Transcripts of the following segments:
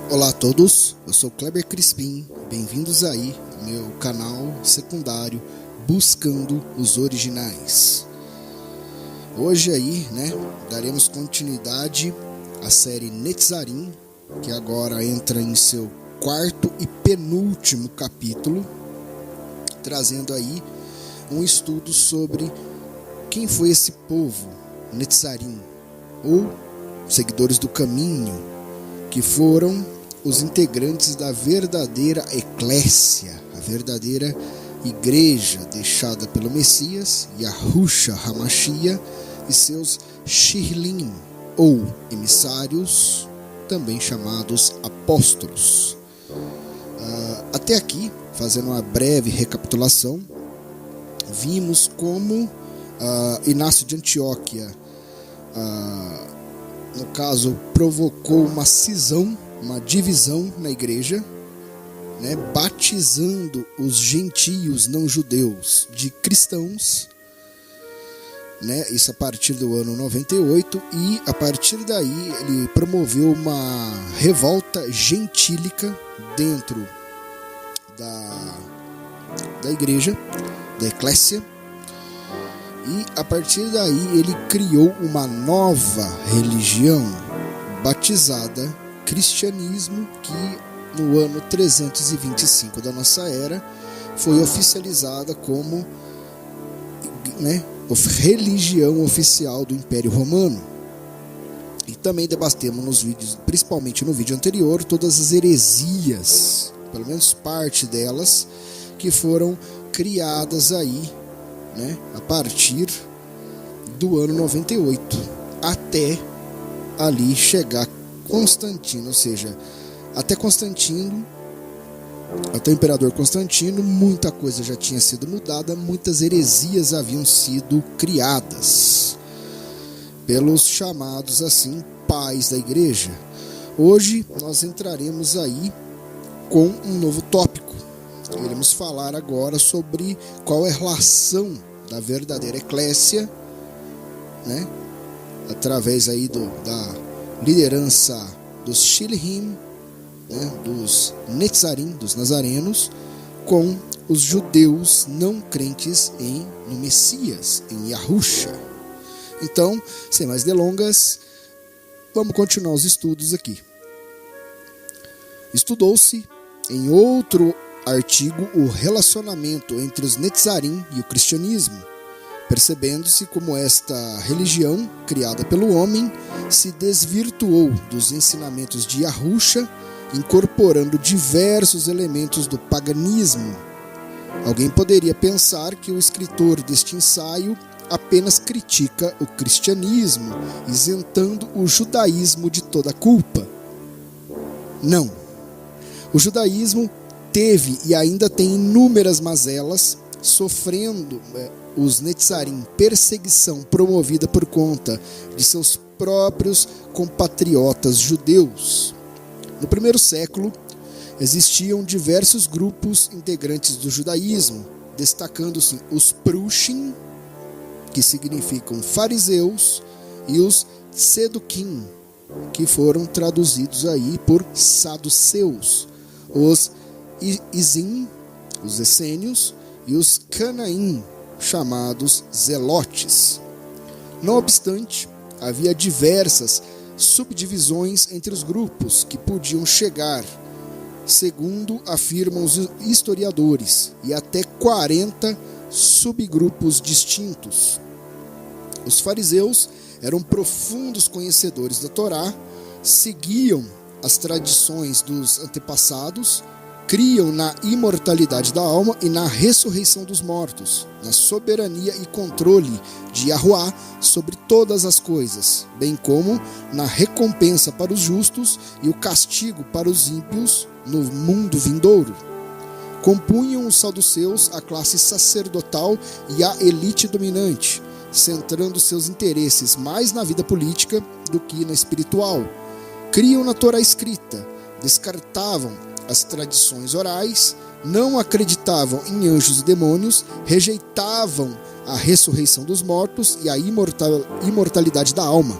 Olá a todos, eu sou Kleber Crispim, bem-vindos aí ao meu canal secundário Buscando os Originais. Hoje aí, daremos continuidade à série Netzarim, que agora entra em seu quarto e penúltimo capítulo, trazendo aí um estudo sobre quem foi esse povo, Netzarim, ou seguidores do caminho, que foram os integrantes da verdadeira eclésia, a verdadeira igreja deixada pelo Messias, Yahushua HaMashiach, e seus Shirlim, ou emissários, também chamados apóstolos. Até aqui, fazendo uma breve recapitulação, vimos como Inácio de Antioquia, no caso, provocou uma cisão, uma divisão na igreja, batizando os gentios não judeus de cristãos, isso a partir do ano 98, e a partir daí ele promoveu uma revolta gentílica dentro da igreja, da eclésia, e a partir daí ele criou uma nova religião batizada cristianismo, que no ano 325 da nossa era foi oficializada como religião oficial do Império Romano. E também debatemos nos vídeos, principalmente no vídeo anterior, todas as heresias, pelo menos parte delas, que foram criadas aí, a partir do ano 98 até ali chegar Constantino, ou seja, até o imperador Constantino, muita coisa já tinha sido mudada, muitas heresias haviam sido criadas pelos chamados assim pais da igreja. Hoje nós entraremos aí com um novo tópico. Iremos falar agora sobre qual é a relação da verdadeira eclésia, através aí da liderança dos Shilhim, dos Netzarim, dos nazarenos, com os judeus não crentes no Messias, em Yahushua. Então, sem mais delongas, vamos continuar os estudos aqui. Estudou-se em outro artigo o relacionamento entre os Netzarim e o cristianismo, percebendo-se como esta religião, criada pelo homem, se desvirtuou dos ensinamentos de Yahushua, incorporando diversos elementos do paganismo. Alguém poderia pensar que o escritor deste ensaio apenas critica o cristianismo, isentando o judaísmo de toda culpa. Não. O judaísmo teve e ainda tem inúmeras mazelas, sofrendo os Netzarim perseguição promovida por conta de seus próprios compatriotas judeus. No primeiro século, existiam diversos grupos integrantes do judaísmo, destacando-se os Prushim, que significam fariseus, e os Tzedukim, que foram traduzidos aí por saduceus, os Izim, os essênios, e os Canaim, chamados zelotes. Não obstante, havia diversas subdivisões entre os grupos que podiam chegar, segundo afirmam os historiadores, e até 40 subgrupos distintos. Os fariseus eram profundos conhecedores da Torá, seguiam as tradições dos antepassados, criam na imortalidade da alma e na ressurreição dos mortos, na soberania e controle de Yahuwah sobre todas as coisas, bem como na recompensa para os justos e o castigo para os ímpios no mundo vindouro. Compunham os saduceus a classe sacerdotal e a elite dominante, centrando seus interesses mais na vida política do que na espiritual. Criam na Torá escrita, descartavam as tradições orais, não acreditavam em anjos e demônios, rejeitavam a ressurreição dos mortos e a imortalidade da alma.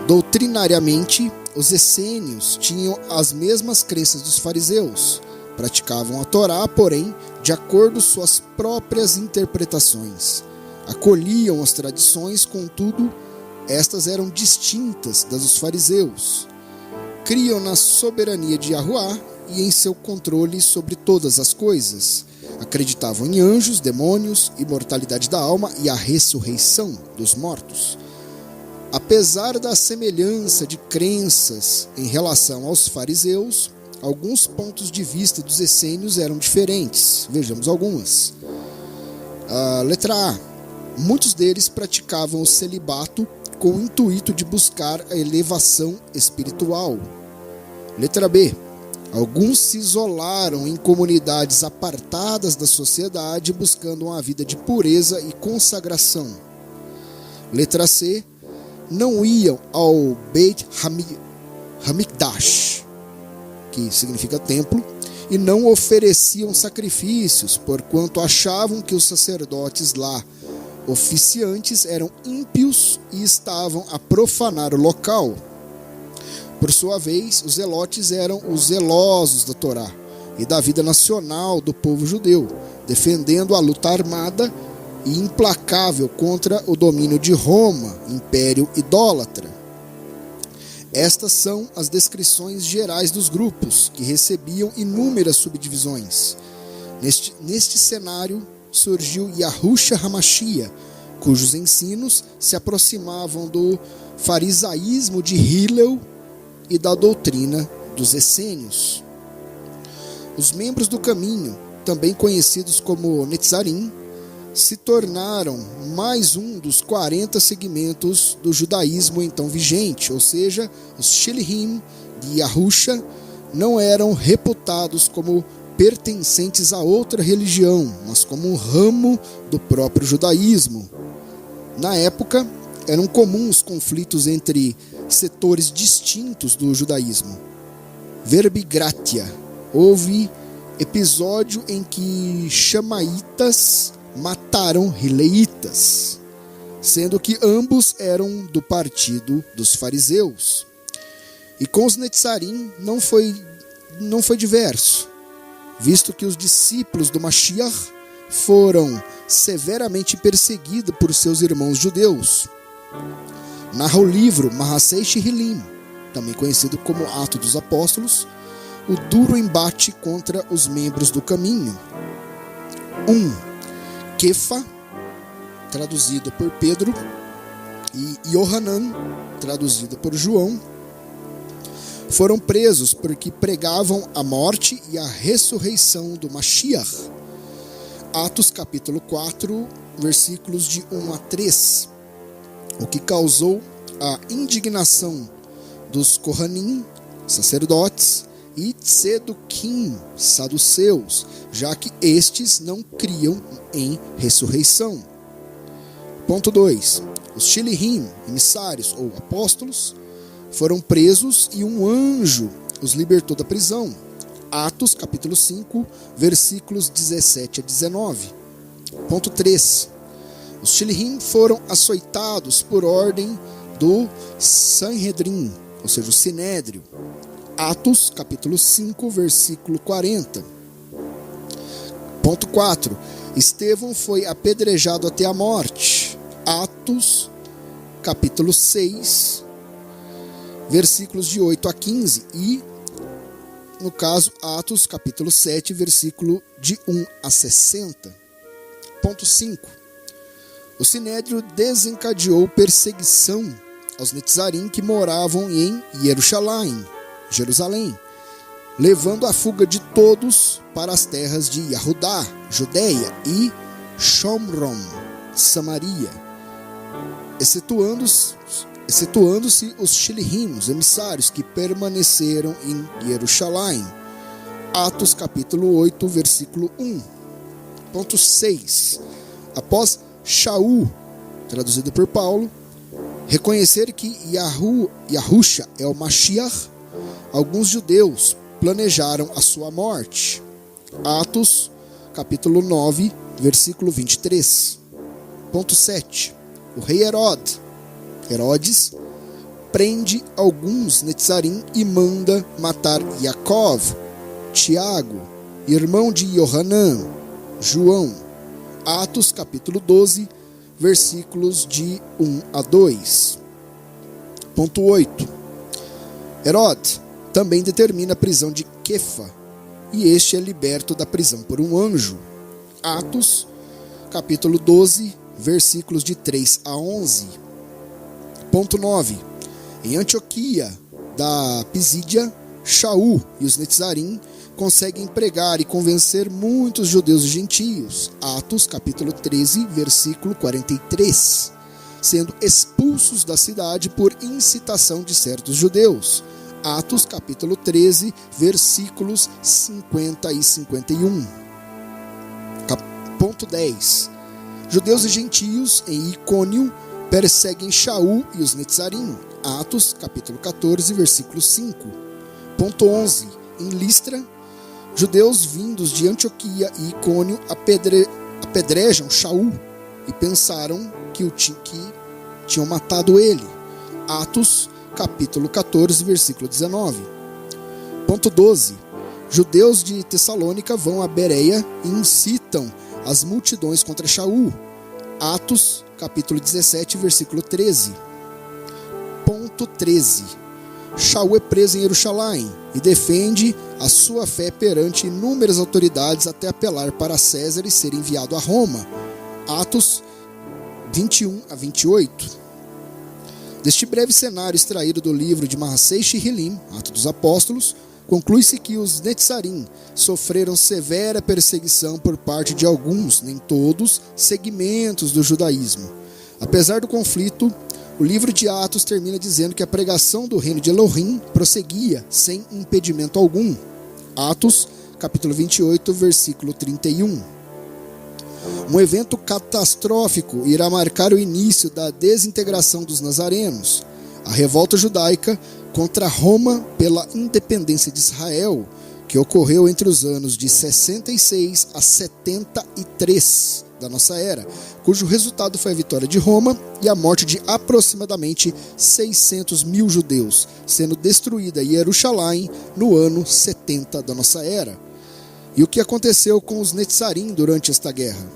Doutrinariamente, os essênios tinham as mesmas crenças dos fariseus. Praticavam a Torá, porém, de acordo com suas próprias interpretações. Acolhiam as tradições, contudo, estas eram distintas das dos fariseus. Criam na soberania de Yahuwá e em seu controle sobre todas as coisas. Acreditavam em anjos, demônios, imortalidade da alma e a ressurreição dos mortos. Apesar da semelhança de crenças em relação aos fariseus, alguns pontos de vista dos essênios eram diferentes. Vejamos algumas. Letra A. Muitos deles praticavam o celibato com o intuito de buscar a elevação espiritual. Letra B. Alguns se isolaram em comunidades apartadas da sociedade, buscando uma vida de pureza e consagração. Letra C. Não iam ao Beit Hamikdash, que significa templo, e não ofereciam sacrifícios, porquanto achavam que os sacerdotes lá oficiantes eram ímpios e estavam a profanar o local. Por sua vez, os zelotes eram os zelosos da Torá e da vida nacional do povo judeu, defendendo a luta armada e implacável contra o domínio de Roma, império idólatra. Estas são as descrições gerais dos grupos, que recebiam inúmeras subdivisões. Neste cenário surgiu Yahushua HaMashiach, cujos ensinos se aproximavam do farisaísmo de Hillel e da doutrina dos essênios. Os membros do caminho, também conhecidos como Netzarim, se tornaram mais um dos 40 segmentos do judaísmo então vigente, ou seja, os Shilhim de Yahushua não eram reputados como pertencentes a outra religião, mas como um ramo do próprio judaísmo. Na época, eram comuns conflitos entre setores distintos do judaísmo. Verbigratia. Houve episódio em que Chamaitas mataram Hileitas, sendo que ambos eram do partido dos fariseus. E com os Netzarim não foi diverso, visto que os discípulos do Mashiach foram severamente perseguidos por seus irmãos judeus. Narra o livro Mahasei Shihilim, também conhecido como Atos dos Apóstolos, o duro embate contra os membros do caminho. 1. Kefa, traduzido por Pedro, e Yohanan, traduzido por João, foram presos porque pregavam a morte e a ressurreição do Mashiach. Atos capítulo 4, versículos de 1 a 3, o que causou a indignação dos Kohanim, sacerdotes, e Tzedukim, saduceus, já que estes não criam em ressurreição. Ponto 2. Os Shilhim, emissários ou apóstolos, foram presos e um anjo os libertou da prisão. Atos capítulo 5, versículos 17 a 19. Ponto 3. Os Shilhim foram açoitados por ordem do Sanhedrin, ou seja, o Sinédrio. Atos, capítulo 5, versículo 40. Ponto 4. Estevão foi apedrejado até a morte. Atos, capítulo 6, versículos de 8 a 15. E, no caso, Atos, capítulo 7, versículo de 1 a 60. Ponto 5. O Sinédrio desencadeou perseguição aos Netzarim que moravam em Jerusalém, levando a fuga de todos para as terras de Yahudá, Judeia, e Shomron, Samaria, excetuando-se os Shilhim, os emissários, que permaneceram em Jerusalém. Atos capítulo 8, versículo 1. Ponto 6. Após Shaul, traduzido por Paulo, reconhecer que Yahushua é o Mashiach, alguns judeus planejaram a sua morte. Atos, capítulo 9, versículo 23. Ponto 7. O rei Herodes prende alguns Netzarim e manda matar Yaakov, Tiago, irmão de Yohanan, João. Atos capítulo 12, versículos de 1 a 2. Ponto 8. Herodes também determina a prisão de Quefa, e este é liberto da prisão por um anjo. Atos capítulo 12, versículos de 3 a 11. Ponto 9. Em Antioquia da Pisídia, Shaul e os Netzarim conseguem pregar e convencer muitos judeus e gentios. Atos capítulo 13, versículo 43. Sendo expulsos da cidade por incitação de certos judeus. Atos capítulo 13, versículos 50 e 51. Ponto 10. Judeus e gentios em Icônio perseguem Shaul e os Netzarim. Atos capítulo 14, versículo 5. Ponto 11. Em Listra, judeus vindos de Antioquia e Icônio apedrejam Shaul e pensaram que tinham matado ele. Atos capítulo 14, versículo 19. Ponto 12. Judeus de Tessalônica vão a Bereia e incitam as multidões contra Shaul. Atos capítulo 17, versículo 13. Ponto 13. Shaul é preso em Jerusalém e defende a sua fé perante inúmeras autoridades até apelar para César e ser enviado a Roma. Atos 21 a 28. Deste breve cenário extraído do livro de Mahasei Shihilim, Atos dos Apóstolos, conclui-se que os Netzarim sofreram severa perseguição por parte de alguns, nem todos, segmentos do judaísmo. Apesar do conflito, o livro de Atos termina dizendo que a pregação do reino de Elohim prosseguia sem impedimento algum. Atos, capítulo 28, versículo 31. Um evento catastrófico irá marcar o início da desintegração dos nazarenos, a revolta judaica contra Roma pela independência de Israel, que ocorreu entre os anos de 66 a 73 da nossa era, cujo resultado foi a vitória de Roma e a morte de aproximadamente 600 mil judeus, sendo destruída Jerusalém no ano 70 da nossa era. E o que aconteceu com os Netzarim durante esta guerra?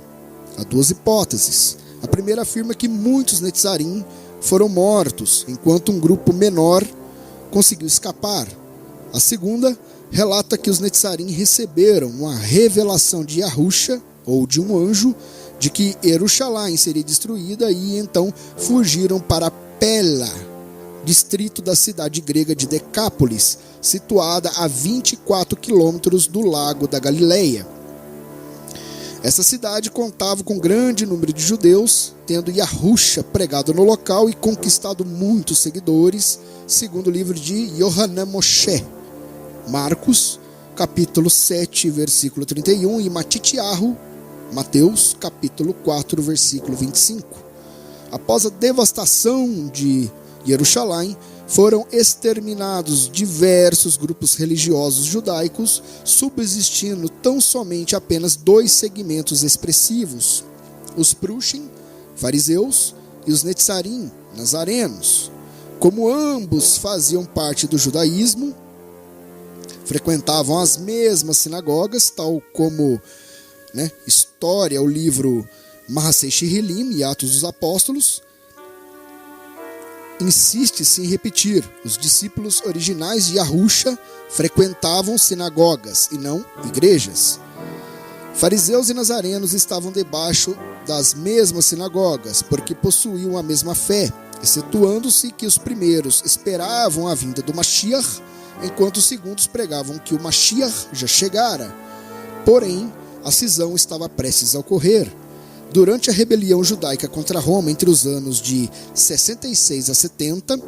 Há duas hipóteses. A primeira afirma que muitos Netzarim foram mortos, enquanto um grupo menor conseguiu escapar. A segunda relata que os Netzarim receberam uma revelação de Yahusha, ou de um anjo, de que Jerusalém seria destruída e então fugiram para Pela, distrito da cidade grega de Decápolis, situada a 24 quilômetros do lago da Galileia. Essa cidade contava com grande número de judeus, tendo Yahusha pregado no local e conquistado muitos seguidores, segundo o livro de Yohanan Moshe, Marcos, capítulo 7, versículo 31, e Matitiahu, Mateus, capítulo 4, versículo 25. Após a devastação de Jerusalém, foram exterminados diversos grupos religiosos judaicos, subsistindo tão somente apenas dois segmentos expressivos: os Prushim, fariseus, e os Netzarim, nazarenos. Como ambos faziam parte do judaísmo, frequentavam as mesmas sinagogas, tal como história o livro Mahasei Shihilim e Atos dos Apóstolos, insiste-se em repetir: os discípulos originais de Yahusha frequentavam sinagogas e não igrejas. Fariseus e nazarenos estavam debaixo das mesmas sinagogas, porque possuíam a mesma fé, excetuando-se que os primeiros esperavam a vinda do Mashiach, enquanto os segundos pregavam que o Mashiach já chegara. Porém, a cisão estava prestes a ocorrer. Durante a rebelião judaica contra Roma entre os anos de 66 a 70,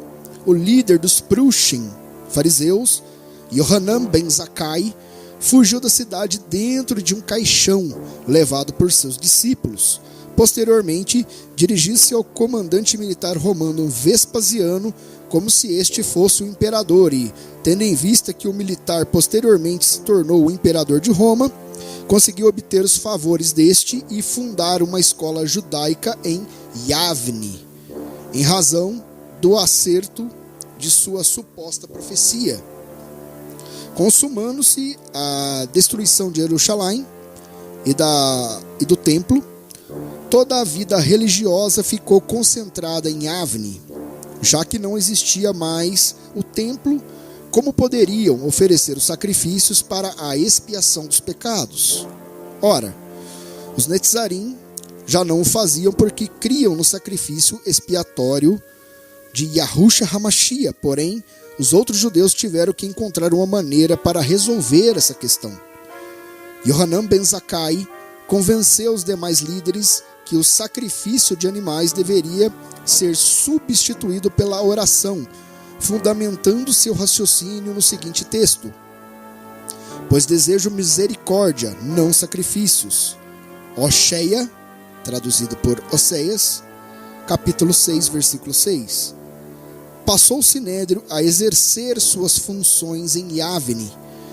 o líder dos Prushim, fariseus, Yohanan ben Zakkai, fugiu da cidade dentro de um caixão levado por seus discípulos. Posteriormente, dirigiu-se ao comandante militar romano Vespasiano como se este fosse o imperador e, tendo em vista que o militar posteriormente se tornou o imperador de Roma, conseguiu obter os favores deste e fundar uma escola judaica em Yavne, em razão do acerto de sua suposta profecia. Consumando-se a destruição de Jerusalém e do templo, toda a vida religiosa ficou concentrada em Avni, já que não existia mais o templo. Como poderiam oferecer os sacrifícios para a expiação dos pecados? Ora, os Netzarim já não o faziam porque criam no sacrifício expiatório de Yahushua HaMashiach, porém, os outros judeus tiveram que encontrar uma maneira para resolver essa questão. Yohanan ben Zakkai convenceu os demais líderes que o sacrifício de animais deveria ser substituído pela oração, fundamentando seu raciocínio no seguinte texto: pois desejo misericórdia, não sacrifícios. Oséias, traduzido por Oséias, capítulo 6, versículo 6. Passou o Sinédrio a exercer suas funções em Avni,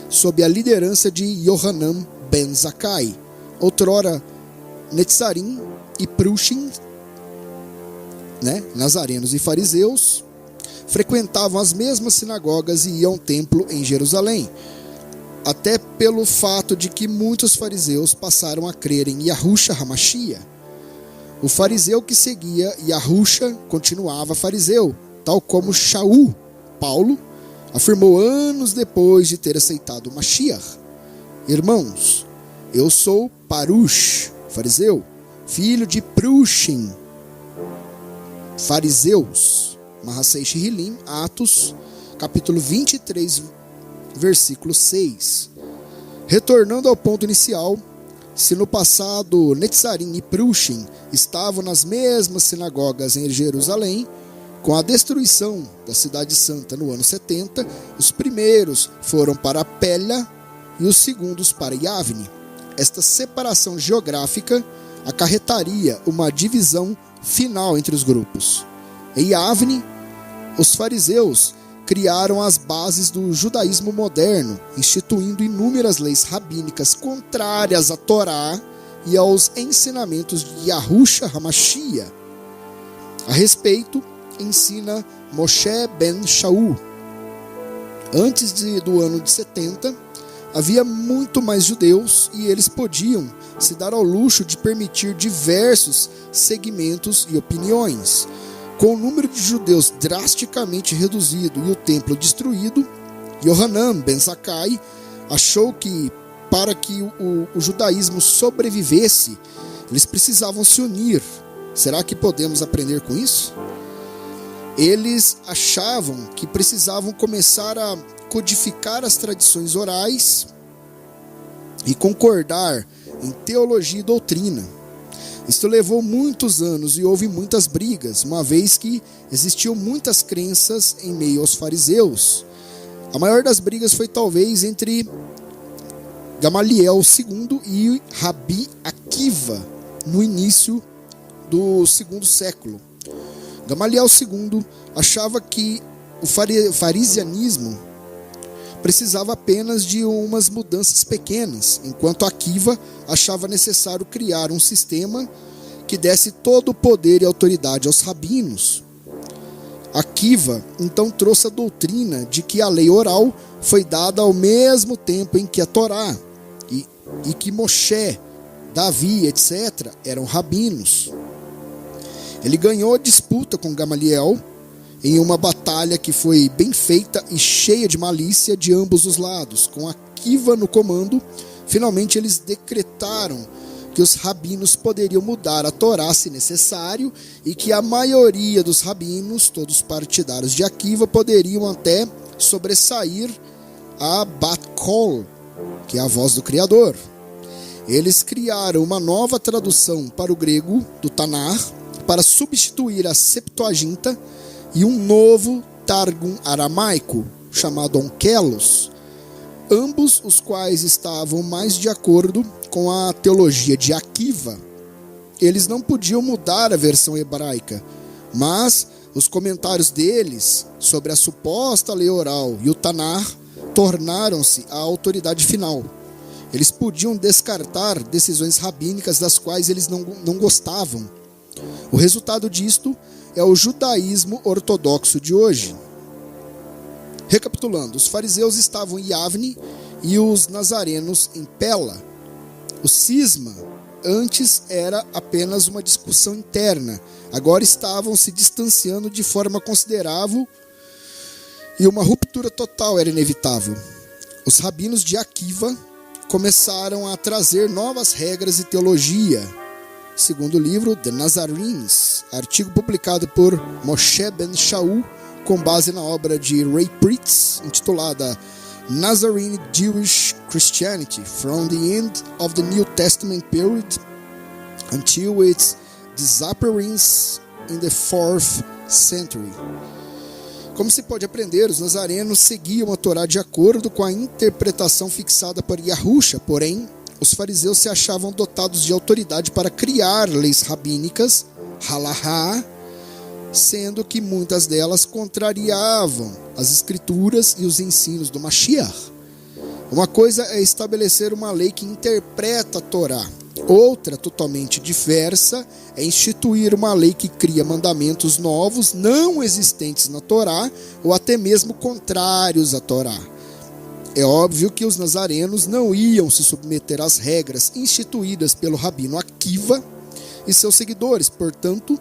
sob a liderança de Yohanan ben Zakkai, outrora Netzarim e Prushim, nazarenos e fariseus, frequentavam as mesmas sinagogas e iam ao templo em Jerusalém, até pelo fato de que muitos fariseus passaram a crer em Yahushua HaMashiach. O fariseu que seguia Yahushua continuava fariseu, tal como Shaul, Paulo, afirmou anos depois de ter aceitado o Mashiach: irmãos, eu sou Parush, fariseu, filho de Prushim, fariseus. Mahasei Shihilim, Atos, capítulo 23, versículo 6. Retornando ao ponto inicial, se no passado Netzarim e Prushim estavam nas mesmas sinagogas em Jerusalém, com a destruição da Cidade Santa no ano 70, os primeiros foram para Pélia e os segundos para Yavne. Esta separação geográfica acarretaria uma divisão final entre os grupos. Em Yavne, os fariseus criaram as bases do judaísmo moderno, instituindo inúmeras leis rabínicas contrárias à Torá e aos ensinamentos de Yahushua HaMashiach. A respeito, ensina Moshe ben Shaul. Antes do ano de 70, havia muito mais judeus e eles podiam se dar ao luxo de permitir diversos segmentos e opiniões. Com o número de judeus drasticamente reduzido e o templo destruído, Yohanan ben Zakkai achou que, para que o judaísmo sobrevivesse, eles precisavam se unir. Será que podemos aprender com isso? Eles achavam que precisavam começar a codificar as tradições orais e concordar em teologia e doutrina. Isto levou muitos anos e houve muitas brigas, uma vez que existiam muitas crenças em meio aos fariseus. A maior das brigas foi talvez entre Gamaliel II e Rabi Akiva, no início do segundo século. Gamaliel II achava que o farisianismo precisava apenas de umas mudanças pequenas, enquanto Akiva achava necessário criar um sistema que desse todo o poder e autoridade aos rabinos. Akiva então trouxe a doutrina de que a lei oral foi dada ao mesmo tempo em que a Torá, e que Moshe, Davi, etc., eram rabinos. Ele ganhou a disputa com Gamaliel em uma batalha que foi bem feita e cheia de malícia de ambos os lados. Com Akiva no comando, finalmente eles decretaram que os rabinos poderiam mudar a Torá se necessário e que a maioria dos rabinos, todos partidários de Akiva, poderiam até sobressair a Bat Kol, que é a voz do Criador. Eles criaram uma nova tradução para o grego do Tanar para substituir a Septuaginta e um novo Targum aramaico chamado Onkelos, ambos os quais estavam mais de acordo com a teologia de Akiva. Eles não podiam mudar a versão hebraica, mas os comentários deles sobre a suposta lei oral e o Tanar tornaram-se a autoridade final. Eles podiam descartar decisões rabínicas das quais eles não gostavam. O resultado disto é o judaísmo ortodoxo de hoje. Recapitulando, os fariseus estavam em Yavne e os nazarenos em Pela. O cisma antes era apenas uma discussão interna, agora estavam se distanciando de forma considerável e uma ruptura total era inevitável. Os rabinos de Akiva começaram a trazer novas regras e teologia. Segundo o livro The Nazarenes, artigo publicado por Moshe Ben Shaul, com base na obra de Ray Pritz, intitulada Nazarene Jewish Christianity from the End of the New Testament Period until its Disappearance in the 4th Century. Como se pode aprender, os nazarenos seguiam a Torá de acordo com a interpretação fixada por Yahusha, porém, os fariseus se achavam dotados de autoridade para criar leis rabínicas, halahá, sendo que muitas delas contrariavam as escrituras e os ensinos do Mashiach. Uma coisa é estabelecer uma lei que interpreta a Torá. Outra, totalmente diversa, é instituir uma lei que cria mandamentos novos, não existentes na Torá, ou até mesmo contrários à Torá. É óbvio que os nazarenos não iam se submeter às regras instituídas pelo rabino Akiva e seus seguidores. Portanto,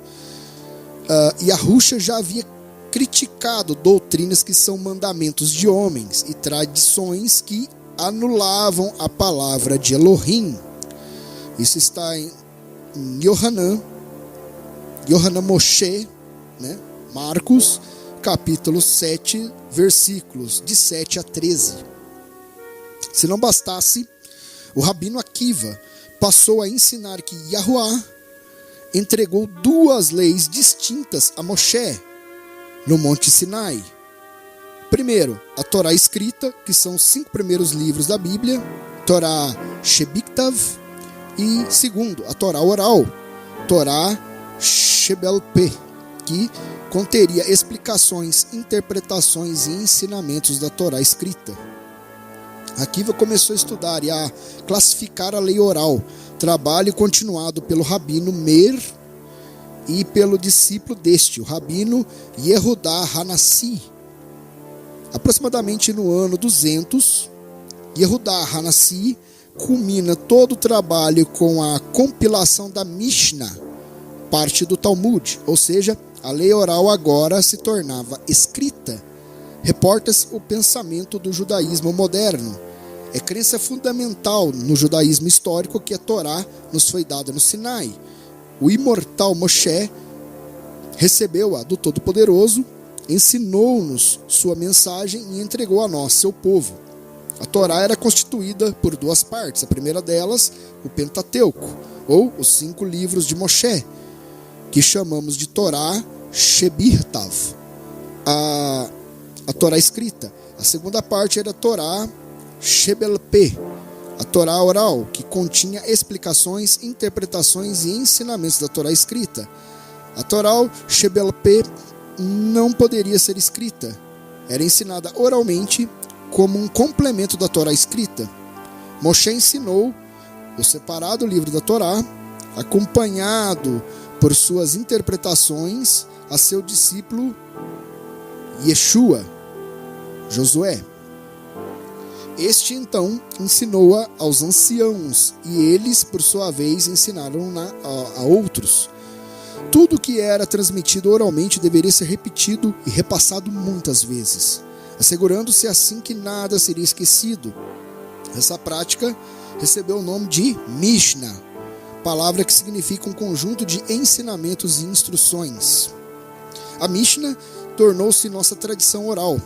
Yahusha já havia criticado doutrinas que são mandamentos de homens e tradições que anulavam a palavra de Elohim. Isso está em Yohanan Moshe, né? Marcos, capítulo 7, versículos de 7 a 13. Se não bastasse, o rabino Akiva passou a ensinar que Yahuwá entregou duas leis distintas a Moshe no Monte Sinai. Primeiro, a Torá escrita, que são os 5 primeiros livros da Bíblia, Torá Shebiktav, e segundo, a Torá oral, Torá Shebel-Peh, que conteria explicações, interpretações e ensinamentos da Torá escrita. Akiva começou a estudar e a classificar a lei oral, trabalho continuado pelo rabino Meir e pelo discípulo deste, o rabino Yehudá Hanassi. Aproximadamente no ano 200, Yehudá Hanassi culmina todo o trabalho com a compilação da Mishnah, parte do Talmud, ou seja, a lei oral agora se tornava escrita. Reporta-se o pensamento do judaísmo moderno. É crença fundamental no judaísmo histórico que a Torá nos foi dada no Sinai. O imortal Moshe recebeu-a do Todo-Poderoso, ensinou-nos sua mensagem e entregou a nós, seu povo. A Torá era constituída por 2 partes. A primeira delas, o Pentateuco, ou os 5 livros de Moshe, que chamamos de Torá Shebirtav, a Torá escrita. A segunda parte era a Torá Shebel-Peh, a Torá oral, que continha explicações, interpretações e ensinamentos da Torá escrita. A Torá Shebel-Peh não poderia ser escrita. Era ensinada oralmente como um complemento da Torá escrita. Moshe ensinou o separado livro da Torá, acompanhado por suas interpretações, a seu discípulo Yeshua, Josué. Este então ensinou-a aos anciãos e eles, por sua vez, ensinaram a outros. Tudo que era transmitido oralmente deveria ser repetido e repassado muitas vezes, assegurando-se assim que nada seria esquecido. Essa prática recebeu o nome de Mishnah, palavra que significa um conjunto de ensinamentos e instruções. A Mishnah tornou-se nossa tradição oral,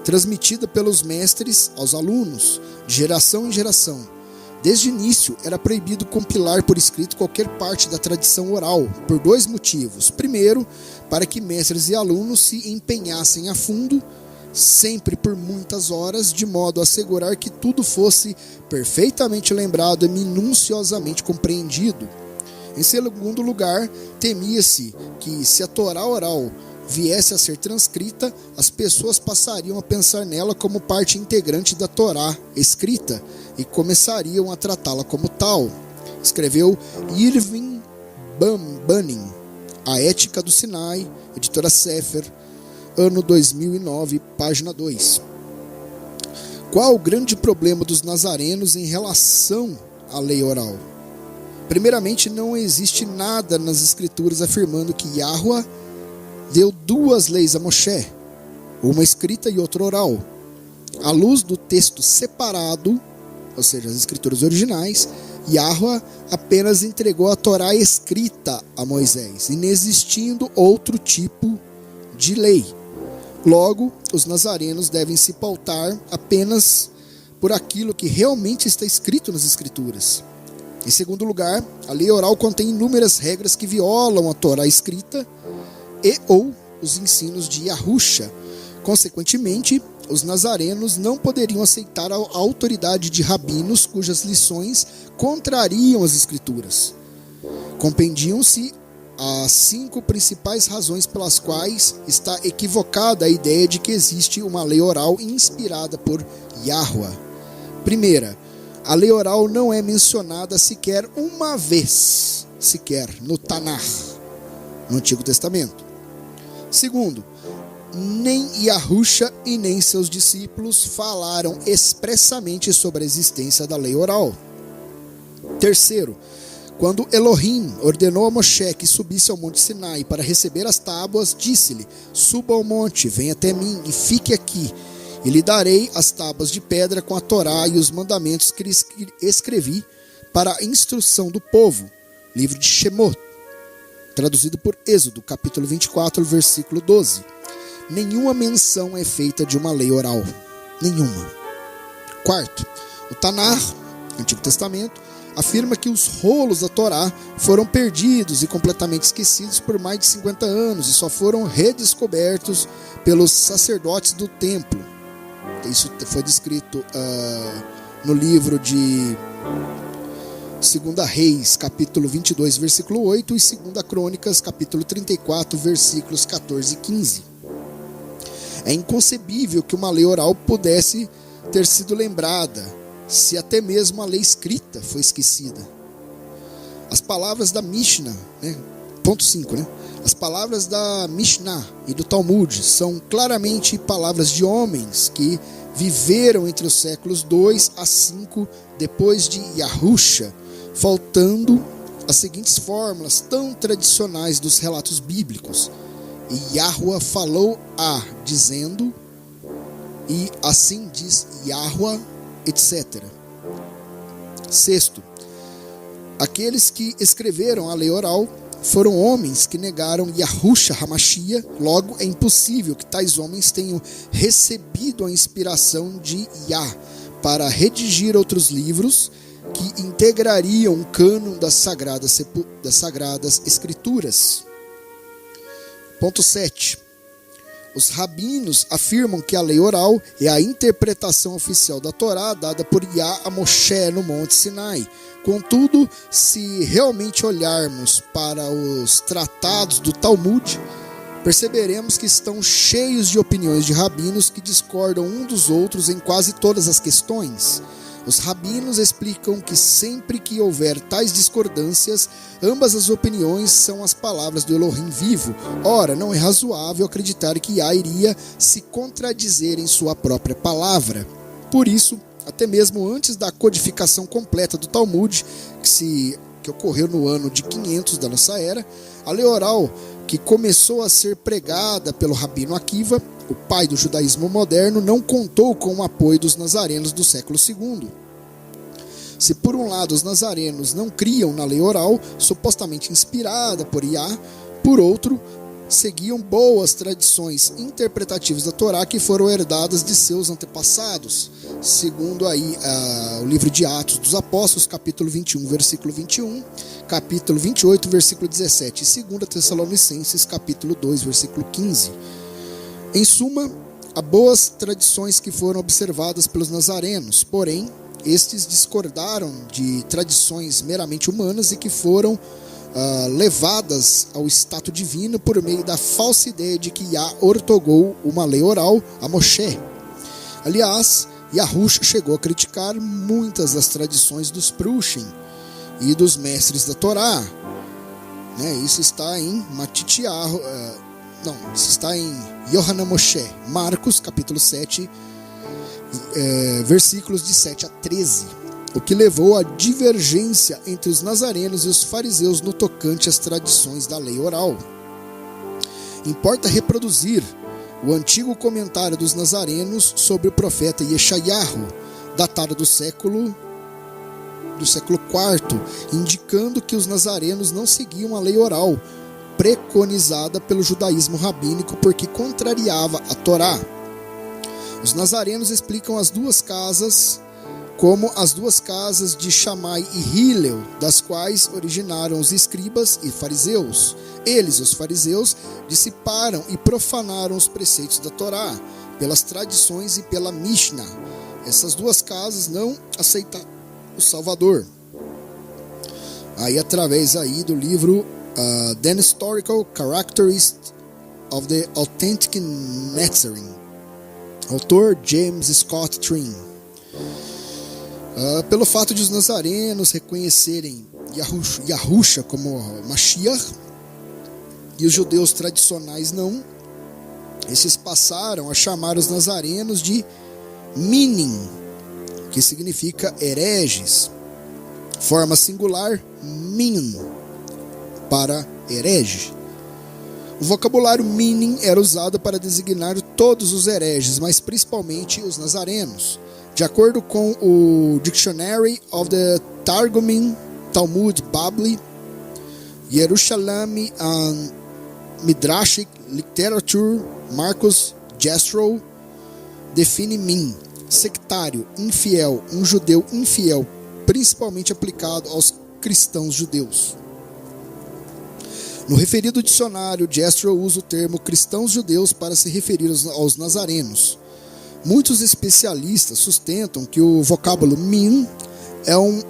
transmitida pelos mestres aos alunos, de geração em geração. Desde o início, era proibido compilar por escrito qualquer parte da tradição oral, por 2 motivos. Primeiro, para que mestres e alunos se empenhassem a fundo, sempre por muitas horas, de modo a assegurar que tudo fosse perfeitamente lembrado e minuciosamente compreendido. Em segundo lugar, temia-se que, se a Torá oral viesse a ser transcrita, as pessoas passariam a pensar nela como parte integrante da Torá escrita e começariam a tratá-la como tal. Escreveu Irving Bunning, A Ética do Sinai, editora Sefer, ano 2009, página 2. Qual o grande problema dos nazarenos em relação à lei oral? Primeiramente, não existe nada nas escrituras afirmando que Yahweh deu duas leis a Moshe, uma escrita e outra oral. À luz do texto separado, ou seja, as escrituras originais, Yahweh apenas entregou a Torá escrita a Moisés, inexistindo outro tipo de lei. Logo, os nazarenos devem se pautar apenas por aquilo que realmente está escrito nas escrituras. Em segundo lugar, a lei oral contém inúmeras regras que violam a Torá escrita e ou os ensinos de Yahusha. Consequentemente, os nazarenos não poderiam aceitar a autoridade de rabinos cujas lições contrariam as escrituras. Compreendiam-se as 5 principais razões pelas quais está equivocada a ideia de que existe uma lei oral inspirada por Yahweh. Primeira, a lei oral não é mencionada sequer uma vez, no Tanakh, no Antigo Testamento. Segundo, nem Yahusha e nem seus discípulos falaram expressamente sobre a existência da lei oral. Terceiro, quando Elohim ordenou a Moshe que subisse ao monte Sinai para receber as tábuas, disse-lhe: suba ao monte, venha até mim e fique aqui, e lhe darei as tábuas de pedra com a Torá e os mandamentos que escrevi para a instrução do povo. Livro de Shemot, traduzido por Êxodo, capítulo 24, versículo 12. Nenhuma menção é feita de uma lei oral. Nenhuma. Quarto, o Tanakh, Antigo Testamento, afirma que os rolos da Torá foram perdidos e completamente esquecidos por mais de 50 anos e só foram redescobertos pelos sacerdotes do templo. Isso foi descrito no livro de 2 Reis, capítulo 22, versículo 8 e 2 Crônicas, capítulo 34, versículos 14 e 15. É inconcebível que uma lei oral pudesse ter sido lembrada, se até mesmo a lei escrita foi esquecida. As palavras da Mishnah, ponto 5, as palavras da Mishnah e do Talmud são claramente palavras de homens que viveram entre os séculos 2 a 5 depois de Yahusha, faltando as seguintes fórmulas tão tradicionais dos relatos bíblicos. E Yahweh falou dizendo, e assim diz Yahweh, etc. Sexto, aqueles que escreveram a lei oral foram homens que negaram Yahusha HaMashiach. Logo, é impossível que tais homens tenham recebido a inspiração de Yah para redigir outros livros que integrariam o cânon das sagradas escrituras. Ponto 7. Os rabinos afirmam que a lei oral é a interpretação oficial da Torá dada por Yah a Moshe no Monte Sinai. Contudo, se realmente olharmos para os tratados do Talmud, perceberemos que estão cheios de opiniões de rabinos que discordam um dos outros em quase todas as questões. Os rabinos explicam que sempre que houver tais discordâncias, ambas as opiniões são as palavras do Elohim vivo. Ora, não é razoável acreditar que Yah iria se contradizer em sua própria palavra. Por isso, até mesmo antes da codificação completa do Talmud, que ocorreu no ano de 500 da nossa era, a lei oral, que começou a ser pregada pelo Rabino Akiva, o pai do judaísmo moderno, não contou com o apoio dos nazarenos do século II. Se por um lado os nazarenos não criam na lei oral, supostamente inspirada por Yah, por outro, seguiam boas tradições interpretativas da Torá que foram herdadas de seus antepassados. Segundo o livro de Atos dos Apóstolos, capítulo 21, versículo 21, capítulo 28, versículo 17, e 2 Tessalonicenses, capítulo 2, versículo 15. Em suma, há boas tradições que foram observadas pelos nazarenos, porém, estes discordaram de tradições meramente humanas e que foram levadas ao status divino por meio da falsa ideia de que Yah ortogou uma lei oral a Moshe. Aliás, Yahusha chegou a criticar muitas das tradições dos Prushim e dos mestres da Torá. Isso está em isso está em Yohanan Moshe, Marcos, capítulo 7, versículos de 7 a 13, o que levou à divergência entre os nazarenos e os fariseus no tocante às tradições da lei oral. Importa reproduzir o antigo comentário dos nazarenos sobre o profeta Yeshayahu, datado do século IV, indicando que os nazarenos não seguiam a lei oral preconizada pelo judaísmo rabínico porque contrariava a Torá. Os nazarenos explicam as duas casas como as duas casas de Shammai e Hillel, das quais originaram os escribas e fariseus. Eles, os fariseus, dissiparam e profanaram os preceitos da Torá, pelas tradições e pela Mishnah. Essas duas casas não aceitaram o Salvador. Aí, através aí do livro The Historical Characteristics of the Authentic Nazarene, autor James Scott Tring. Pelo fato de os nazarenos reconhecerem Yahusha como Mashiach e os judeus tradicionais não, esses passaram a chamar os nazarenos de Minim, que significa hereges, forma singular Min, para herege. O vocabulário Minim era usado para designar todos os hereges, mas principalmente os nazarenos. De acordo com o Dictionary of the Targumim Talmud Babli, Yerushalmi and Midrashic Literature, Marcus Jastrow define Min, sectário, infiel, um judeu infiel, principalmente aplicado aos cristãos judeus. No referido dicionário, Jastrow usa o termo cristãos judeus para se referir aos nazarenos. Muitos especialistas sustentam que o vocábulo min é um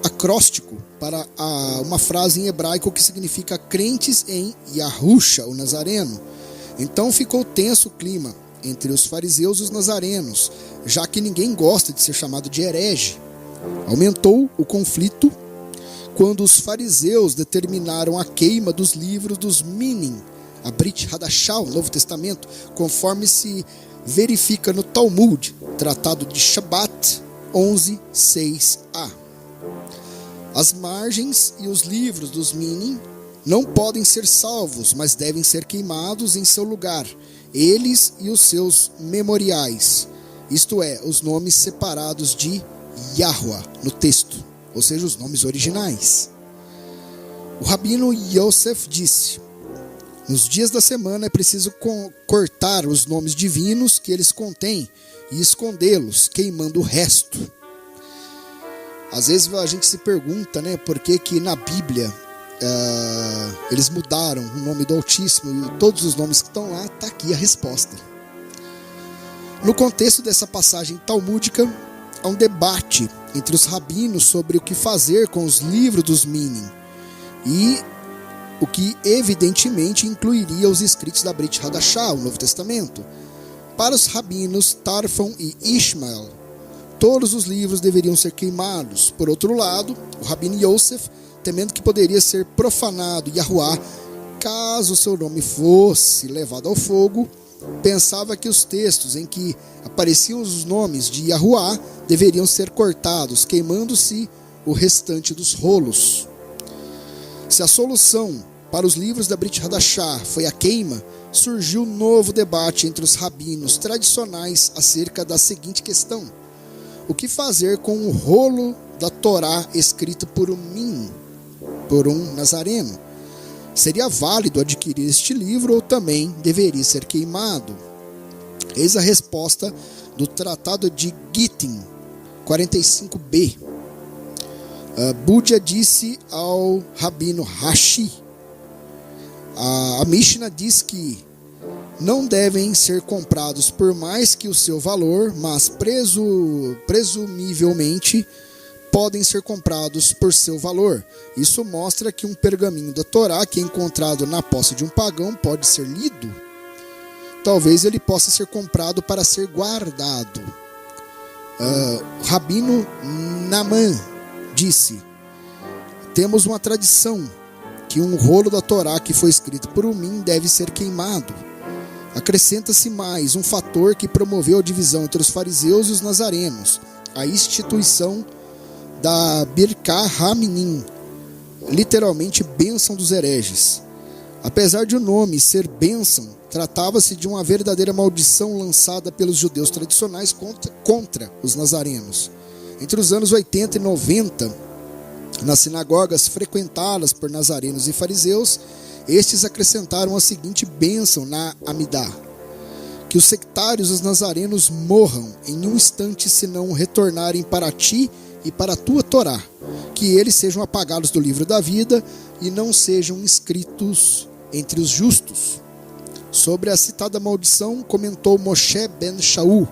acróstico para uma frase em hebraico que significa crentes em Yahusha, o nazareno. Então ficou tenso o clima entre os fariseus e os nazarenos, já que ninguém gosta de ser chamado de herege. Aumentou o conflito quando os fariseus determinaram a queima dos livros dos Minim, a Brit Hadashah, o Novo Testamento, conforme se verifica no Talmud, Tratado de Shabat 11:6a. As margens e os livros dos Minim não podem ser salvos, mas devem ser queimados em seu lugar, eles e os seus memoriais, isto é, os nomes separados de Yahuwah no texto, ou seja, os nomes originais. O rabino Yosef disse: nos dias da semana é preciso cortar os nomes divinos que eles contêm e escondê-los, queimando o resto. Às vezes a gente se pergunta, né, por que na Bíblia eles mudaram o nome do Altíssimo e todos os nomes que estão lá, está aqui a resposta. No contexto dessa passagem talmúdica, há um debate entre os rabinos sobre o que fazer com os livros dos Minim, e o que evidentemente incluiria os escritos da Brit Hadashah, o Novo Testamento. Para os rabinos Tarfon e Ishmael, todos os livros deveriam ser queimados. Por outro lado, o rabino Yosef, temendo que poderia ser profanado Yahuwah caso seu nome fosse levado ao fogo, pensava que os textos em que apareciam os nomes de Yahuwah deveriam ser cortados, queimando-se o restante dos rolos. Se a solução para os livros da Brit Hadashah foi a queima, surgiu um novo debate entre os rabinos tradicionais acerca da seguinte questão: o que fazer com o rolo da Torá escrito por um nazareno? Seria válido adquirir este livro ou também deveria ser queimado? Eis a resposta do Tratado de Gittin 45b. Budia disse ao rabino Rashi: a Mishnah diz que não devem ser comprados por mais que o seu valor, mas presumivelmente podem ser comprados por seu valor. Isso mostra que um pergaminho da Torá que é encontrado na posse de um pagão pode ser lido. Talvez ele possa ser comprado para ser guardado. Rabino Naman disse: temos uma tradição que um rolo da Torá que foi escrito por mim deve ser queimado. Acrescenta-se mais um fator que promoveu a divisão entre os fariseus e os nazarenos, a instituição da Birkat HaMinim, literalmente bênção dos hereges. Apesar de o nome ser bênção, tratava-se de uma verdadeira maldição lançada pelos judeus tradicionais contra os nazarenos. Entre os anos 80 e 90, nas sinagogas frequentadas por nazarenos e fariseus, estes acrescentaram a seguinte bênção na Amidá: que os sectários dos nazarenos morram em um instante se não retornarem para ti e para a tua Torá, que eles sejam apagados do livro da vida e não sejam inscritos entre os justos. Sobre a citada maldição, comentou Moshe ben Shaul: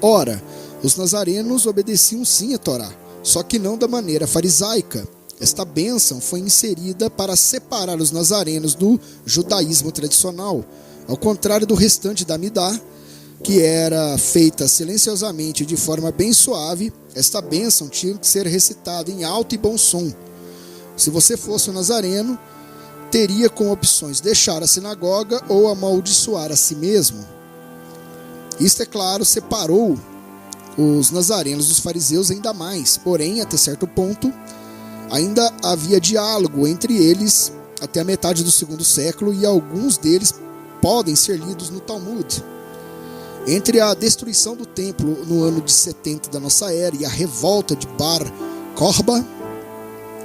ora, os nazarenos obedeciam sim a Torá, só que não da maneira farisaica. Esta bênção foi inserida para separar os nazarenos do judaísmo tradicional, ao contrário do restante da Amidá, que era feita silenciosamente de forma bem suave. Esta bênção tinha que ser recitada em alto e bom som. Se você fosse um nazareno, teria como opções deixar a sinagoga ou amaldiçoar a si mesmo. Isto, é claro, separou os nazarenos dos fariseus ainda mais, porém, até certo ponto, ainda havia diálogo entre eles até a metade do segundo século, e alguns deles podem ser lidos no Talmud. Entre a destruição do templo no ano de 70 da nossa era e a revolta de Bar Korba,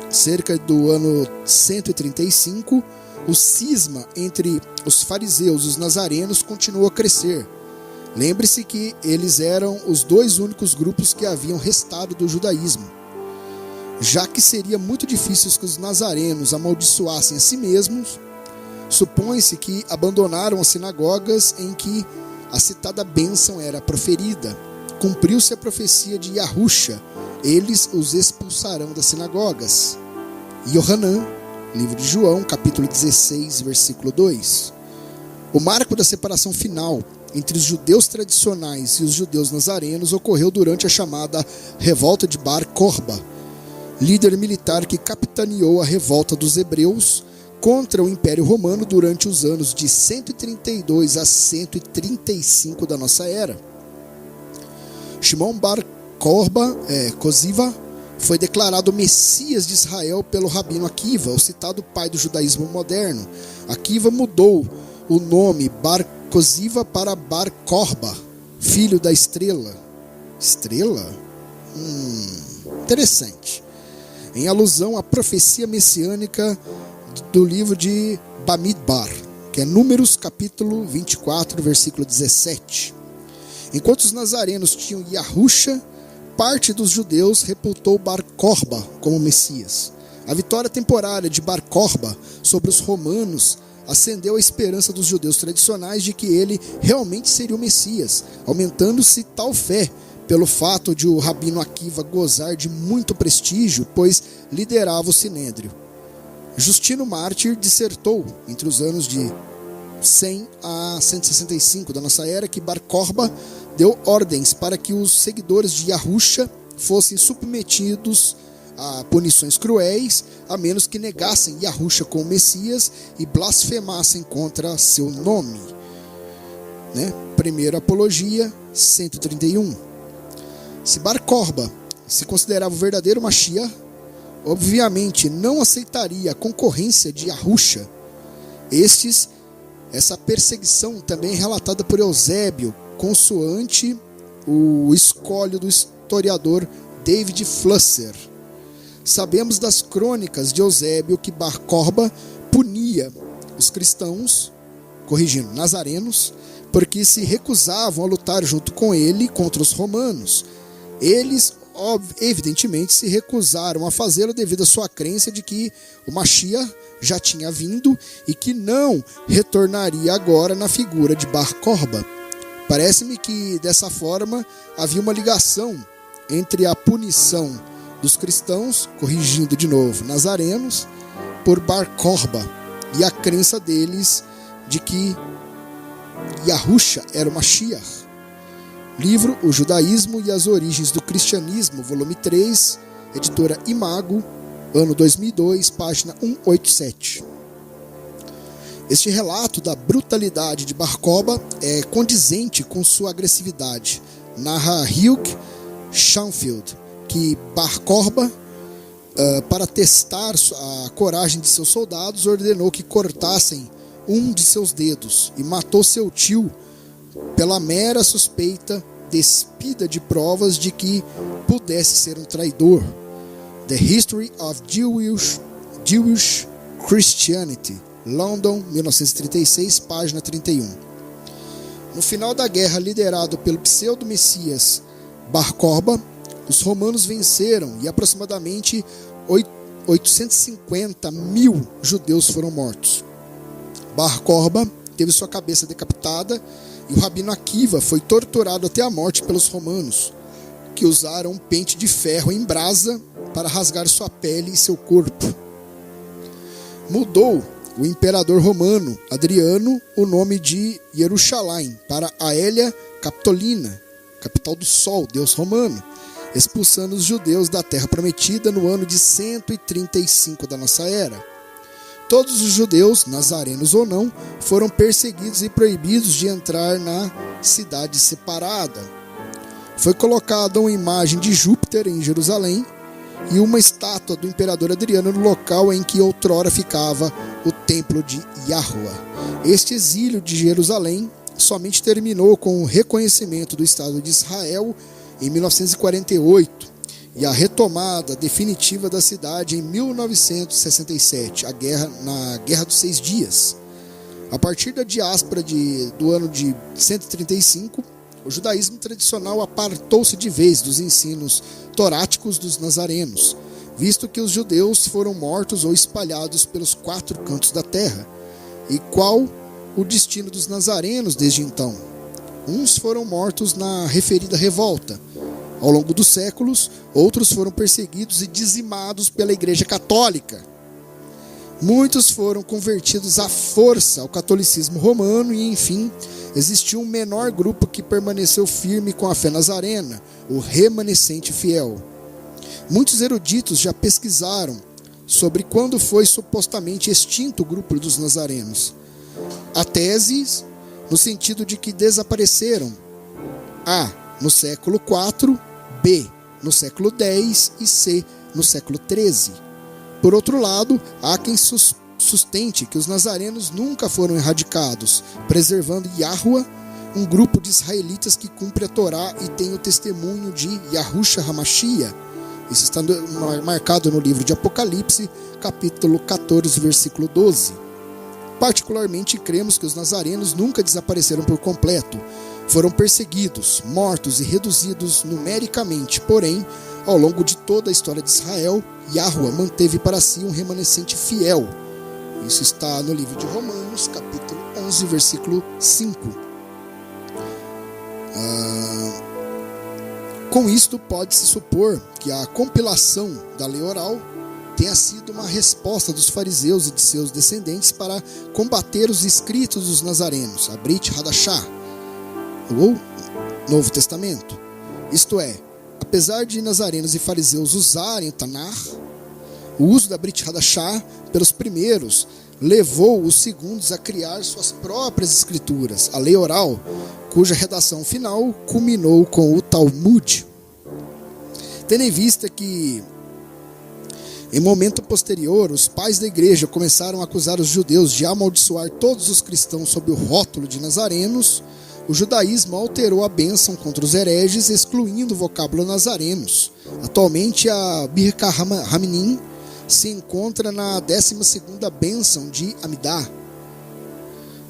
cerca do ano 135, o cisma entre os fariseus e os nazarenos continuou a crescer. Lembre-se que eles eram os dois únicos grupos que haviam restado do judaísmo. Já que seria muito difícil que os nazarenos amaldiçoassem a si mesmos, supõe-se que abandonaram as sinagogas em que a citada bênção era proferida. Cumpriu-se a profecia de Yahusha: eles os expulsarão das sinagogas. Yohanan, livro de João, capítulo 16, versículo 2. O marco da separação final entre os judeus tradicionais e os judeus nazarenos ocorreu durante a chamada Revolta de Bar Korba, líder militar que capitaneou a revolta dos hebreus contra o Império Romano durante os anos de 132 a 135 da nossa era. Shimon Bar Koziva foi declarado Messias de Israel pelo Rabino Akiva, o citado pai do judaísmo moderno. Akiva mudou o nome Bar Koziva para Bar Korba, filho da estrela. Estrela? Interessante. Em alusão à profecia messiânica do livro de Bamidbar, que é Números capítulo 24, versículo 17. Enquanto os nazarenos tinham Yahusha, parte dos judeus reputou Bar Korba como Messias. A vitória temporária de Bar Korba sobre os romanos acendeu a esperança dos judeus tradicionais de que ele realmente seria o Messias, aumentando-se tal fé pelo fato de o Rabino Akiva gozar de muito prestígio, pois liderava o Sinédrio. Justino Mártir dissertou, entre os anos de 100 a 165 da nossa era, que Bar Korba deu ordens para que os seguidores de Yahusha fossem submetidos a punições cruéis, a menos que negassem Yahusha como Messias e blasfemassem contra seu nome. Primeira Apologia, 131. Se Bar Korba se considerava o verdadeiro Mashiach, obviamente não aceitaria a concorrência de Yahusha. Essa perseguição também é relatada por Eusébio, consoante o escolho do historiador David Flusser. Sabemos das crônicas de Eusébio que Bar Korba punia os cristãos, nazarenos, porque se recusavam a lutar junto com ele contra os romanos. Eles, evidentemente, se recusaram a fazê-lo devido à sua crença de que o Mashiach já tinha vindo e que não retornaria agora na figura de Bar Korba. Parece-me que, dessa forma, havia uma ligação entre a punição dos cristãos, nazarenos, por Bar Korba, e a crença deles de que Yahusha era o Mashiach. Livro O Judaísmo e as Origens do Cristianismo, volume 3, editora Imago, ano 2002, página 187. Este relato da brutalidade de Bar Kokhba é condizente com sua agressividade. Narra Hugh Schoenfield que Bar Kokhba, para testar a coragem de seus soldados, ordenou que cortassem um de seus dedos e matou seu tio pela mera suspeita despida de provas de que pudesse ser um traidor. The History of Jewish Christianity, London, 1936, página 31. No final da guerra, liderado pelo pseudo-messias Bar Kokhba, os romanos venceram e aproximadamente 850 mil judeus foram mortos. Bar Kokhba teve sua cabeça decapitada e o rabino Akiva foi torturado até a morte pelos romanos, que usaram um pente de ferro em brasa para rasgar sua pele e seu corpo. Mudou o imperador romano Adriano o nome de Jerusalém para Aelia Capitolina, capital do sol, deus romano, expulsando os judeus da terra prometida no ano de 135 da nossa era. Todos os judeus, nazarenos ou não, foram perseguidos e proibidos de entrar na cidade separada. Foi colocada uma imagem de Júpiter em Jerusalém e uma estátua do imperador Adriano no local em que outrora ficava o templo de Yahuwah. Este exílio de Jerusalém somente terminou com o reconhecimento do Estado de Israel em 1948 e a retomada definitiva da cidade em 1967, na Guerra dos 6 Dias. A partir da diáspora do ano de 135, o judaísmo tradicional apartou-se de vez dos ensinos toráticos dos nazarenos, visto que os judeus foram mortos ou espalhados pelos 4 cantos da terra. E qual o destino dos nazarenos desde então? Uns foram mortos na referida revolta. Ao longo dos séculos, outros foram perseguidos e dizimados pela Igreja Católica. Muitos foram convertidos à força ao catolicismo romano e, enfim, existiu um menor grupo que permaneceu firme com a fé nazarena, o remanescente fiel. Muitos eruditos já pesquisaram sobre quando foi supostamente extinto o grupo dos nazarenos. Há teses no sentido de que desapareceram: A, no século IV, B, no século X e C, no século XIII. Por outro lado, há quem sustente que os nazarenos nunca foram erradicados, preservando Yahuwah, um grupo de israelitas que cumpre a Torá e tem o testemunho de Yahushua HaMashiach. Isso está marcado no livro de Apocalipse, capítulo 14, versículo 12. Particularmente cremos que os nazarenos nunca desapareceram por completo. Foram perseguidos, mortos e reduzidos numericamente, porém, ao longo de toda a história de Israel, Yahuwah manteve para si um remanescente fiel. Isso está no livro de Romanos, capítulo 11, versículo 5. Com isto, pode-se supor que a compilação da lei oral tenha sido uma resposta dos fariseus e de seus descendentes para combater os escritos dos nazarenos, a Brit Hadashah, ou Novo Testamento. Isto é, apesar de nazarenos e fariseus usarem o Tanar, o uso da Brit Hadashah pelos primeiros levou os segundos a criar suas próprias escrituras, a lei oral, cuja redação final culminou com o Talmud. Tendo em vista que, em momento posterior, os pais da igreja começaram a acusar os judeus de amaldiçoar todos os cristãos sob o rótulo de nazarenos, o judaísmo alterou a bênção contra os hereges, excluindo o vocábulo nazarenos. Atualmente, a Birkat Haminim se encontra na 12ª bênção de Amidá,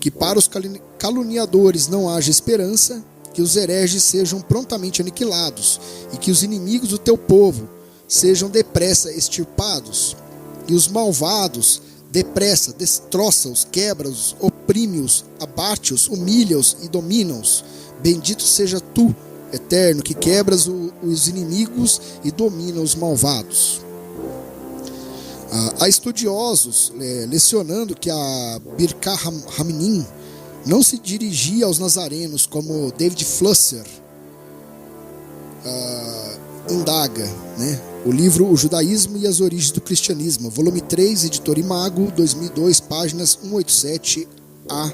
que para os caluniadores não haja esperança, que os hereges sejam prontamente aniquilados e que os inimigos do teu povo sejam depressa extirpados, e os malvados depressa destroça-os, quebra-os, oprime-os, abate-os, humilha-os e domina-os. Bendito seja tu, Eterno, que quebras os inimigos e domina os malvados. Há estudiosos lecionando que a Birkat Haminim não se dirigia aos nazarenos, como David Flusser indaga, né? O livro O Judaísmo e as Origens do Cristianismo, volume 3, editor Imago, 2002, páginas 187 a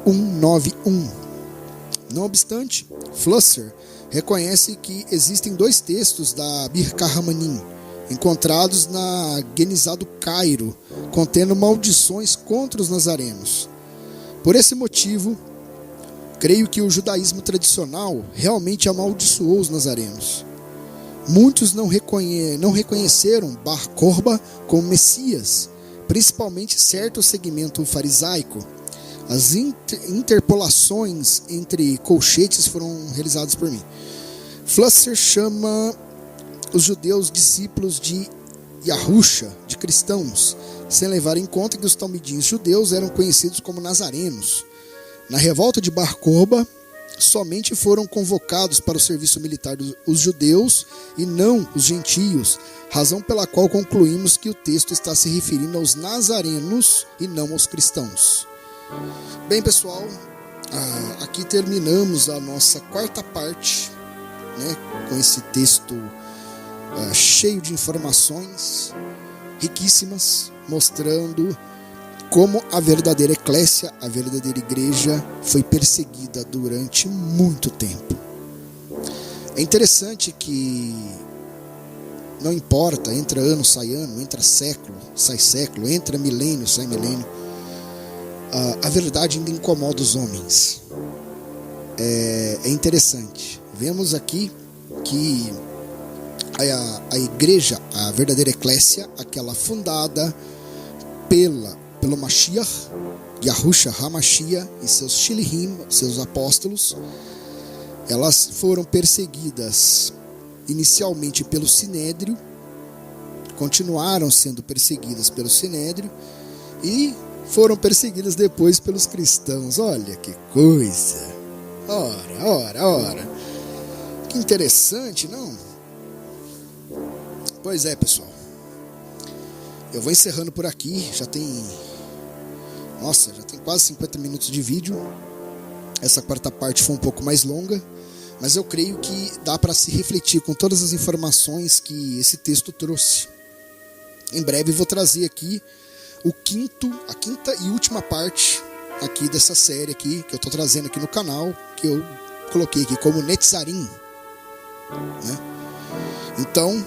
191. Não obstante, Flusser reconhece que existem dois textos da Birkat Hamanim, encontrados na Genizá do Cairo, contendo maldições contra os nazarenos. Por esse motivo, creio que o judaísmo tradicional realmente amaldiçoou os nazarenos. Muitos não reconheceram Bar Korba como Messias, principalmente certo segmento farisaico. As interpolações entre colchetes foram realizadas por mim. Flusser chama os judeus discípulos de Yahusha, de cristãos, sem levar em conta que os talmidim judeus eram conhecidos como nazarenos. Na revolta de Bar Korba, somente foram convocados para o serviço militar os judeus e não os gentios, razão pela qual concluímos que o texto está se referindo aos nazarenos e não aos cristãos. Bem, pessoal, aqui terminamos a nossa quarta parte, né, com esse texto cheio de informações riquíssimas, mostrando como a verdadeira eclésia, a verdadeira igreja, foi perseguida durante muito tempo. É interessante que não importa, entra ano, sai ano, entra século, sai século, entra milênio, sai milênio, a verdade ainda incomoda os homens. É interessante. Vemos aqui que a igreja, a verdadeira eclésia, aquela fundada pelo Mashiach, Yahusha HaMashiach e seus Shilihim, seus apóstolos, elas foram perseguidas inicialmente pelo Sinédrio, continuaram sendo perseguidas pelo Sinédrio e foram perseguidas depois pelos cristãos. Olha que coisa! Ora! Que interessante, não? Pois é, pessoal. Eu vou encerrando por aqui. Já tem quase 50 minutos de vídeo. Essa quarta parte foi um pouco mais longa, mas eu creio que dá para se refletir com todas as informações que esse texto trouxe. Em breve vou trazer aqui a quinta e última parte aqui dessa série aqui, que eu estou trazendo aqui no canal, que eu coloquei aqui como Netzarim, né? Então,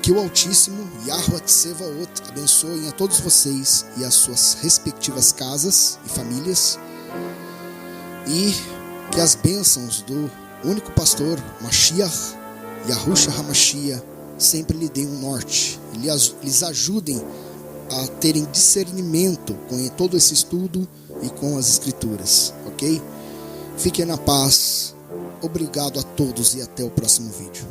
que o Altíssimo, Yahuwah Tsevaot, abençoe a todos vocês e as suas respectivas casas e famílias, e que as bênçãos do único pastor, Mashiach, Yahusha HaMashiach, sempre lhe deem um norte, lhes ajudem a terem discernimento com todo esse estudo e com as escrituras, ok? Fiquem na paz, obrigado a todos e até o próximo vídeo.